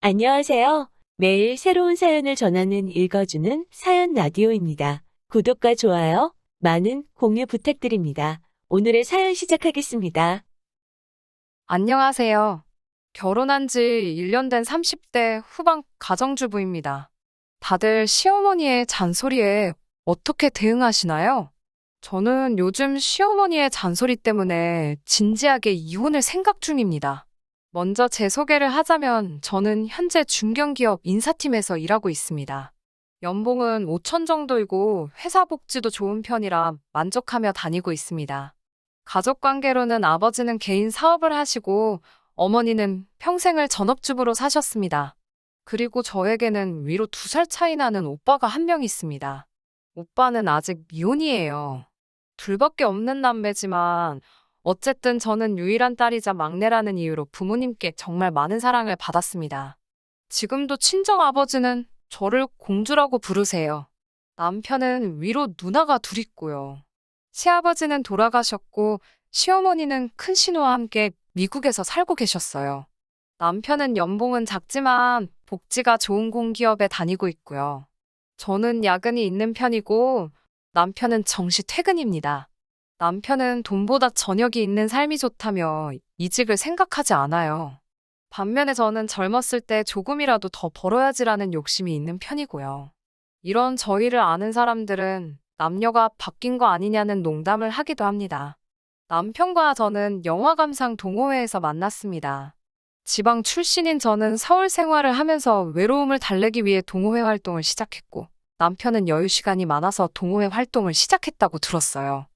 안녕하세요. 매일 새로운 사연을 전하는 읽어주는 사연 라디오입니다. 구독과 좋아요, 많은 공유 부탁드립니다. 오늘의 사연 시작하겠습니다. 안녕하세요. 결혼한 지 1년 된 30대 후반 가정주부입니다. 다들 시어머니의 잔소리에 어떻게 대응하시나요? 저는 요즘 시어머니의 잔소리 때문에 진지하게 이혼을 생각 중입니다. 먼저 제 소개를 하자면 저는 현재 중견기업 인사팀에서 일하고 있습니다. 연봉은 5천 정도이고 회사 복지도 좋은 편이라 만족하며 다니고 있습니다. 가족 관계로는 아버지는 개인 사업을 하시고 어머니는 평생을 전업주부로 사셨습니다. 그리고 저에게는 위로 2살 차이 나는 오빠가 한 명 있습니다. 오빠는 아직 미혼이에요. 둘밖에 없는 남매지만 어쨌든 저는 유일한 딸이자 막내라는 이유로 부모님께 정말 많은 사랑을 받았습니다. 지금도 친정 아버지는 저를 공주라고 부르세요. 남편은 위로 누나가 둘 있고요. 시아버지는 돌아가셨고 시어머니는 큰 신우와 함께 미국에서 살고 계셨어요. 남편은 연봉은 작지만 복지가 좋은 공기업에 다니고 있고요. 저는 야근이 있는 편이고 남편은 정시 퇴근입니다. 남편은 돈보다 저녁이 있는 삶이 좋다며 이직을 생각하지 않아요. 반면에 저는 젊었을 때 조금이라도 더 벌어야지라는 욕심이 있는 편이고요. 이런 저희를 아는 사람들은 남녀가 바뀐 거 아니냐는 농담을 하기도 합니다. 남편과 저는 영화 감상 동호회에서 만났습니다. 지방 출신인 저는 서울 생활을 하면서 외로움을 달래기 위해 동호회 활동을 시작했고, 남편은 여유 시간이 많아서 동호회 활동을 시작했다고 들었어요.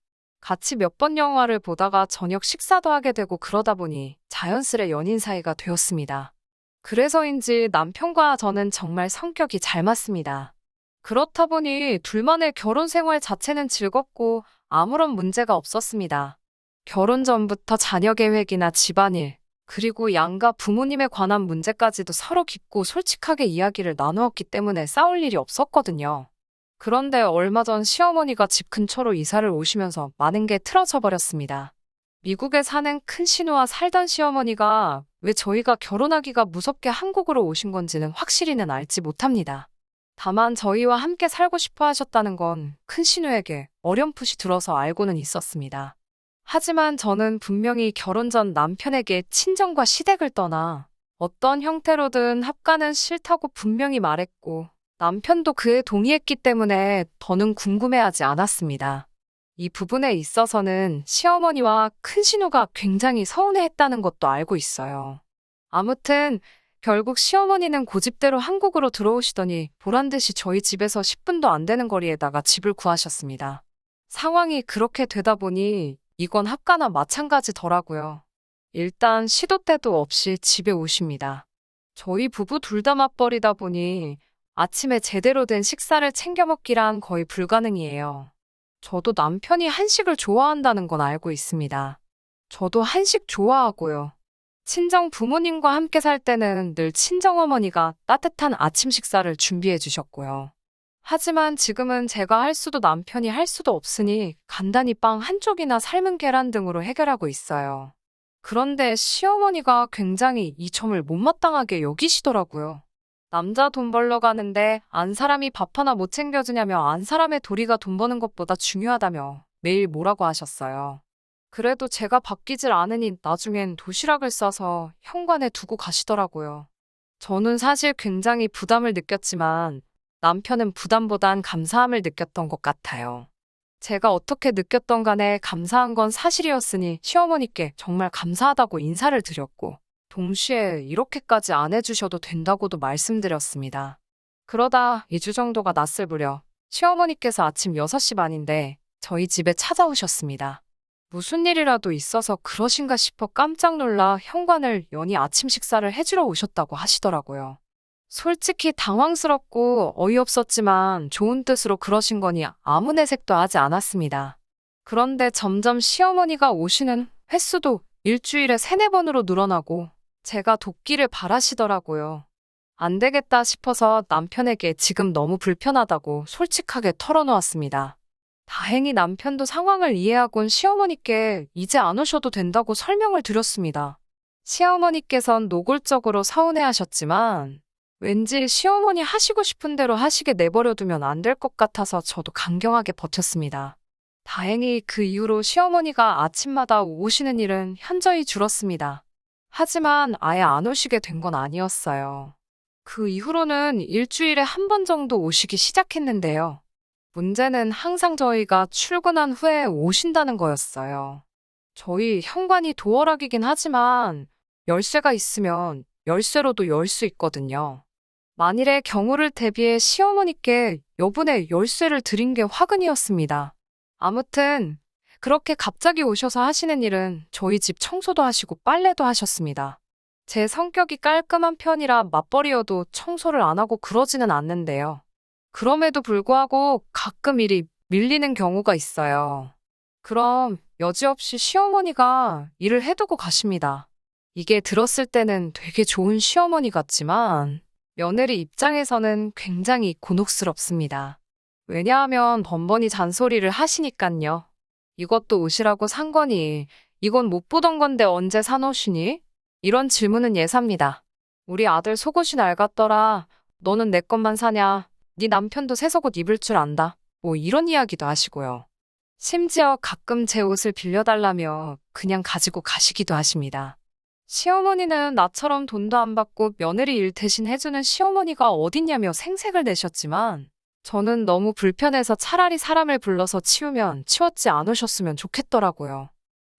같이 몇 번 영화를 보다가 저녁 식사도 하게 되고 그러다 보니 자연스레 연인 사이가 되었습니다. 그래서인지 남편과 저는 정말 성격이 잘 맞습니다. 그렇다 보니 둘만의 결혼 생활 자체는 즐겁고 아무런 문제가 없었습니다. 결혼 전부터 자녀 계획이나 집안일, 그리고 양가 부모님에 관한 문제까지도 서로 깊고 솔직하게 이야기를 나누었기 때문에 싸울 일이 없었거든요. 그런데 얼마 전 시어머니가 집 근처로 이사를 오시면서 많은 게 틀어져 버렸습니다. 미국에 사는 큰 신우와 살던 시어머니가 왜 저희가 결혼하기가 무섭게 한국으로 오신 건지는 확실히는 알지 못합니다. 다만 저희와 함께 살고 싶어 하셨다는 건 큰 신우에게 어렴풋이 들어서 알고는 있었습니다. 하지만 저는 분명히 결혼 전 남편에게 친정과 시댁을 떠나 어떤 형태로든 합가는 싫다고 분명히 말했고 남편도 그에 동의했기 때문에 더는 궁금해하지 않았습니다. 이 부분에 있어서는 시어머니와 큰 신우가 굉장히 서운해했다는 것도 알고 있어요. 아무튼 결국 시어머니는 고집대로 한국으로 들어오시더니 보란듯이 저희 집에서 10분도 안 되는 거리에다가 집을 구하셨습니다. 상황이 그렇게 되다 보니 이건 합가나 마찬가지더라고요. 일단 시도 때도 없이 집에 오십니다. 저희 부부 둘 다 맞벌이다 보니 아침에 제대로 된 식사를 챙겨 먹기란 거의 불가능이에요. 저도 남편이 한식을 좋아한다는 건 알고 있습니다. 저도 한식 좋아하고요. 친정 부모님과 함께 살 때는 늘 친정어머니가 따뜻한 아침 식사를 준비해 주셨고요. 하지만 지금은 제가 할 수도 남편이 할 수도 없으니 간단히 빵 한 쪽이나 삶은 계란 등으로 해결하고 있어요. 그런데 시어머니가 굉장히 이 점을 못마땅하게 여기시더라고요. 남자 돈 벌러 가는데 안 사람이 밥 하나 못 챙겨주냐며 안 사람의 도리가 돈 버는 것보다 중요하다며 매일 뭐라고 하셨어요. 그래도 제가 바뀌질 않으니 나중엔 도시락을 싸서 현관에 두고 가시더라고요. 저는 사실 굉장히 부담을 느꼈지만 남편은 부담보단 감사함을 느꼈던 것 같아요. 제가 어떻게 느꼈던 간에 감사한 건 사실이었으니 시어머니께 정말 감사하다고 인사를 드렸고 동시에 이렇게까지 안 해주셔도 된다고도 말씀드렸습니다. 그러다 2주 정도가 났을 무렵 시어머니께서 아침 6시 반인데 저희 집에 찾아오셨습니다. 무슨 일이라도 있어서 그러신가 싶어 깜짝 놀라 현관을 여니 아침 식사를 해주러 오셨다고 하시더라고요. 솔직히 당황스럽고 어이없었지만 좋은 뜻으로 그러신 거니 아무 내색도 하지 않았습니다. 그런데 점점 시어머니가 오시는 횟수도 일주일에 3-4번으로 늘어나고 제가 돕기를 바라시더라고요. 안 되겠다 싶어서 남편에게 지금 너무 불편하다고 솔직하게 털어놓았습니다. 다행히 남편도 상황을 이해하곤 시어머니께 이제 안 오셔도 된다고 설명을 드렸습니다. 시어머니께선 노골적으로 서운해하셨지만 왠지 시어머니 하시고 싶은 대로 하시게 내버려두면 안 될 것 같아서 저도 강경하게 버텼습니다. 다행히 그 이후로 시어머니가 아침마다 오시는 일은 현저히 줄었습니다. 하지만 아예 안 오시게 된 건 아니었어요. 그 이후로는 일주일에 한 번 정도 오시기 시작했는데요. 문제는 항상 저희가 출근한 후에 오신다는 거였어요. 저희 현관이 도어락이긴 하지만 열쇠가 있으면 열쇠로도 열 수 있거든요. 만일의 경우를 대비해 시어머니께 여분의 열쇠를 드린 게 화근이었습니다. 아무튼 그렇게 갑자기 오셔서 하시는 일은 저희 집 청소도 하시고 빨래도 하셨습니다. 제 성격이 깔끔한 편이라 맞벌이여도 청소를 안 하고 그러지는 않는데요. 그럼에도 불구하고 가끔 일이 밀리는 경우가 있어요. 그럼 여지없이 시어머니가 일을 해두고 가십니다. 이게 들었을 때는 되게 좋은 시어머니 같지만 며느리 입장에서는 굉장히 곤혹스럽습니다. 왜냐하면 번번이 잔소리를 하시니깐요. 이것도 옷이라고 산 거니? 이건 못 보던 건데 언제 산 옷이니? 이런 질문은 예사입니다. 우리 아들 속옷이 낡았더라. 너는 내 것만 사냐? 네 남편도 새 속옷 입을 줄 안다. 뭐 이런 이야기도 하시고요. 심지어 가끔 제 옷을 빌려달라며 그냥 가지고 가시기도 하십니다. 시어머니는 나처럼 돈도 안 받고 며느리 일 대신 해주는 시어머니가 어딨냐며 생색을 내셨지만 저는 너무 불편해서 차라리 사람을 불러서 치우면 치웠지 않으셨으면 좋겠더라고요.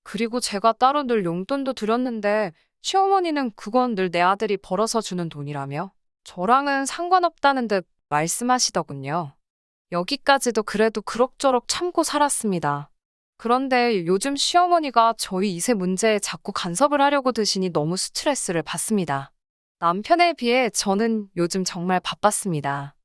그리고 제가 따로 늘 용돈도 드렸는데 시어머니는 그건 늘 내 아들이 벌어서 주는 돈이라며 저랑은 상관없다는 듯 말씀하시더군요. 여기까지도 그래도 그럭저럭 참고 살았습니다. 그런데 요즘 시어머니가 저희 2세 문제에 자꾸 간섭을 하려고 드시니 너무 스트레스를 받습니다. 남편에 비해 저는 요즘 정말 바빴습니다.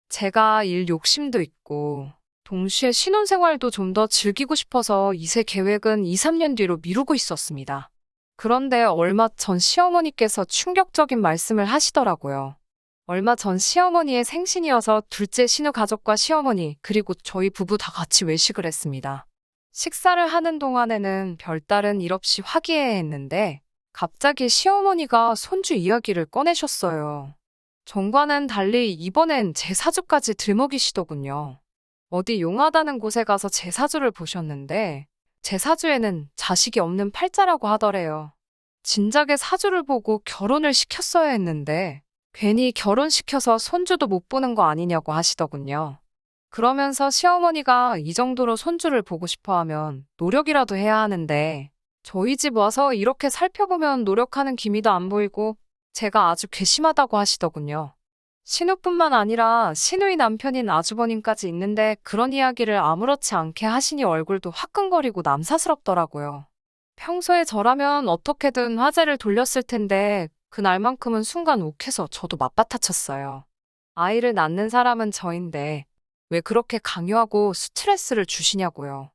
제가 일 욕심도 있고 동시에 신혼생활도 좀 더 즐기고 싶어서 2세 계획은 2, 3년 뒤로 미루고 있었습니다. 그런데 얼마 전 시어머니께서 충격적인 말씀을 하시더라고요. 얼마 전 시어머니의 생신이어서 둘째 신우 가족과 시어머니 그리고 저희 부부 다 같이 외식을 했습니다. 식사를 하는 동안에는 별다른 일 없이 화기애애했는데 갑자기 시어머니가 손주 이야기를 꺼내셨어요. 전과는 달리 이번엔 제 사주까지 들먹이시더군요. 어디 용하다는 곳에 가서 제 사주를 보셨는데 제 사주에는 자식이 없는 팔자라고 하더래요. 진작에 사주를 보고 결혼을 시켰어야 했는데 괜히 결혼시켜서 손주도 못 보는 거 아니냐고 하시더군요. 그러면서 시어머니가 이 정도로 손주를 보고 싶어 하면 노력이라도 해야 하는데 저희 집 와서 이렇게 살펴보면 노력하는 기미도 안 보이고 제가 아주 괘씸하다고 하시더군요. 신우뿐만 아니라 신우의 남편인 아주버님까지 있는데 그런 이야기를 아무렇지 않게 하시니 얼굴도 화끈거리고 남사스럽더라고요. 평소에 저라면 어떻게든 화제를 돌렸을 텐데 그날만큼은 순간 욱해서 저도 맞받아쳤어요. 아이를 낳는 사람은 저인데 왜 그렇게 강요하고 스트레스를 주시냐고요.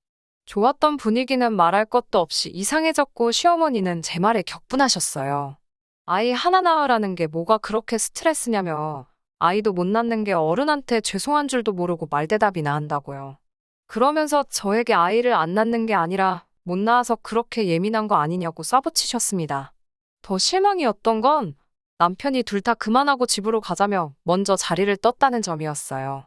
좋았던 분위기는 말할 것도 없이 이상해졌고 시어머니는 제 말에 격분하셨어요. 아이 하나 낳으라는 게 뭐가 그렇게 스트레스냐며 아이도 못 낳는 게 어른한테 죄송한 줄도 모르고 말대답이나 한다고요. 그러면서 저에게 아이를 안 낳는 게 아니라 못 낳아서 그렇게 예민한 거 아니냐고 쏴붙이셨습니다. 더 실망이었던 건 남편이 둘 다 그만하고 집으로 가자며 먼저 자리를 떴다는 점이었어요.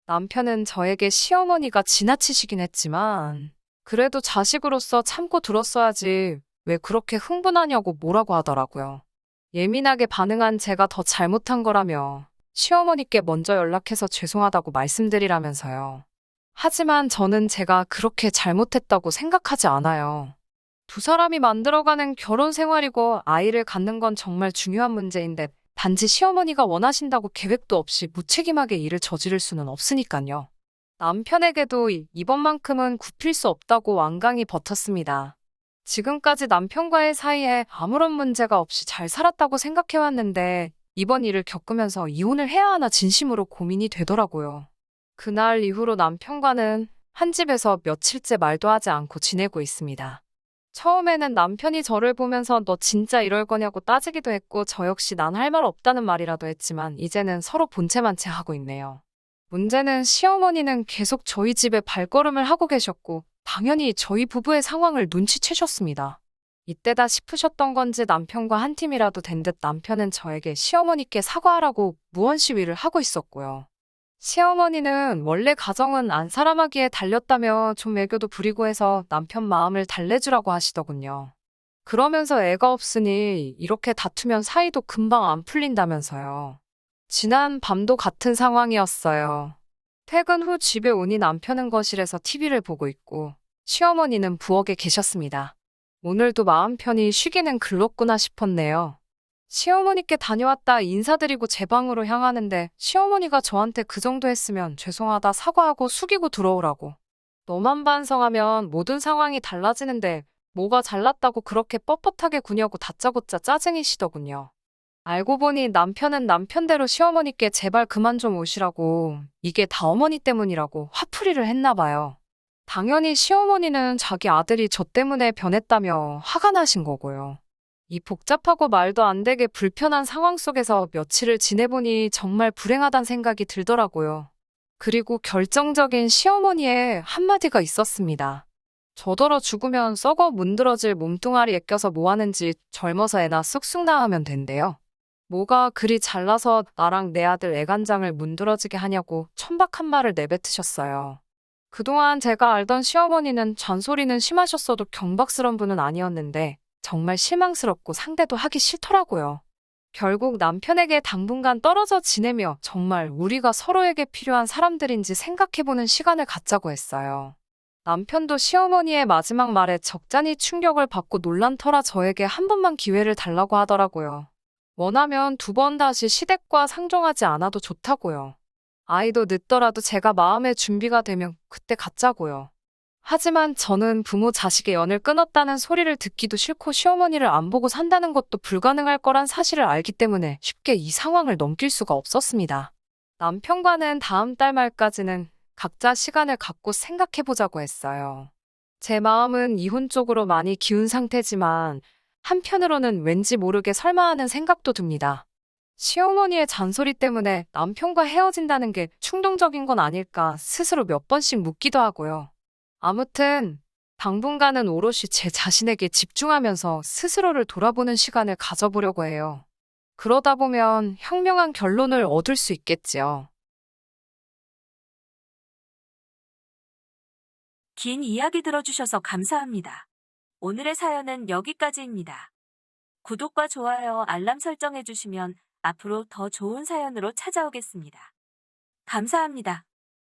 남편은 저에게 시어머니가 지나치시긴 했지만 그래도 자식으로서 참고 들었어야지 왜 그렇게 흥분하냐고 뭐라고 하더라고요. 예민하게 반응한 제가 더 잘못한 거라며 시어머니께 먼저 연락해서 죄송하다고 말씀드리라면서요. 하지만 저는 제가 그렇게 잘못했다고 생각하지 않아요. 두 사람이 만들어가는 결혼 생활이고 아이를 갖는 건 정말 중요한 문제인데 단지 시어머니가 원하신다고 계획도 없이 무책임하게 일을 저지를 수는 없으니까요. 남편에게도 이번만큼은 굽힐 수 없다고 완강히 버텼습니다. 지금까지 남편과의 사이에 아무런 문제가 없이 잘 살았다고 생각해왔는데 이번 일을 겪으면서 이혼을 해야 하나 진심으로 고민이 되더라고요. 그날 이후로 남편과는 한 집에서 며칠째 말도 하지 않고 지내고 있습니다. 처음에는 남편이 저를 보면서 너 진짜 이럴 거냐고 따지기도 했고 저 역시 난 할 말 없다는 말이라도 했지만 이제는 서로 본체만 채 하고 있네요. 문제는 시어머니는 계속 저희 집에 발걸음을 하고 계셨고 당연히 저희 부부의 상황을 눈치채셨습니다. 이때다 싶으셨던 건지 남편과 한 팀이라도 된 듯 남편은 저에게 시어머니께 사과하라고 무언 시위를 하고 있었고요. 시어머니는 원래 가정은 안 사람하기에 달렸다며 좀 애교도 부리고 해서 남편 마음을 달래주라고 하시더군요. 그러면서 애가 없으니 이렇게 다투면 사이도 금방 안 풀린다면서요. 지난 밤도 같은 상황이었어요. 퇴근 후 집에 오니 남편은 거실에서 TV를 보고 있고 시어머니는 부엌에 계셨습니다. 오늘도 마음 편히 쉬기는 글렀구나 싶었네요. 시어머니께 다녀왔다 인사드리고 제 방으로 향하는데 시어머니가 저한테 그 정도 했으면 죄송하다 사과하고 숙이고 들어오라고. 너만 반성하면 모든 상황이 달라지는데 뭐가 잘났다고 그렇게 뻣뻣하게 구냐고 다짜고짜 짜증이시더군요. 알고 보니 남편은 남편대로 시어머니께 제발 그만 좀 오시라고 이게 다 어머니 때문이라고 화풀이를 했나 봐요. 당연히 시어머니는 자기 아들이 저 때문에 변했다며 화가 나신 거고요. 이 복잡하고 말도 안 되게 불편한 상황 속에서 며칠을 지내보니 정말 불행하단 생각이 들더라고요. 그리고 결정적인 시어머니의 한마디가 있었습니다. 저더러 죽으면 썩어 문드러질 몸뚱아리에 껴서 뭐하는지 젊어서 애나 쑥쑥 낳으면 된대요. 뭐가 그리 잘나서 나랑 내 아들 애간장을 문드러지게 하냐고 천박한 말을 내뱉으셨어요. 그동안 제가 알던 시어머니는 잔소리는 심하셨어도 경박스런 분은 아니었는데 정말 실망스럽고 상대도 하기 싫더라고요. 결국 남편에게 당분간 떨어져 지내며 정말 우리가 서로에게 필요한 사람들인지 생각해보는 시간을 갖자고 했어요. 남편도 시어머니의 마지막 말에 적잖이 충격을 받고 놀란 터라 저에게 한 번만 기회를 달라고 하더라고요. 원하면 두 번 다시 시댁과 상종하지 않아도 좋다고요. 아이도 늦더라도 제가 마음의 준비가 되면 그때 갖자고요. 하지만 저는 부모 자식의 연을 끊었다는 소리를 듣기도 싫고 시어머니를 안 보고 산다는 것도 불가능할 거란 사실을 알기 때문에 쉽게 이 상황을 넘길 수가 없었습니다. 남편과는 다음 달 말까지는 각자 시간을 갖고 생각해보자고 했어요. 제 마음은 이혼 쪽으로 많이 기운 상태지만 한편으로는 왠지 모르게 설마 하는 생각도 듭니다. 시어머니의 잔소리 때문에 남편과 헤어진다는 게 충동적인 건 아닐까 스스로 몇 번씩 묻기도 하고요. 아무튼 당분간은 오롯이 제 자신에게 집중하면서 스스로를 돌아보는 시간을 가져보려고 해요. 그러다 보면 현명한 결론을 얻을 수 있겠지요. 긴 이야기 들어주셔서 감사합니다. 오늘의 사연은 여기까지입니다. 구독과 좋아요, 알람 설정해주시면 앞으로 더 좋은 사연으로 찾아오겠습니다. 감사합니다.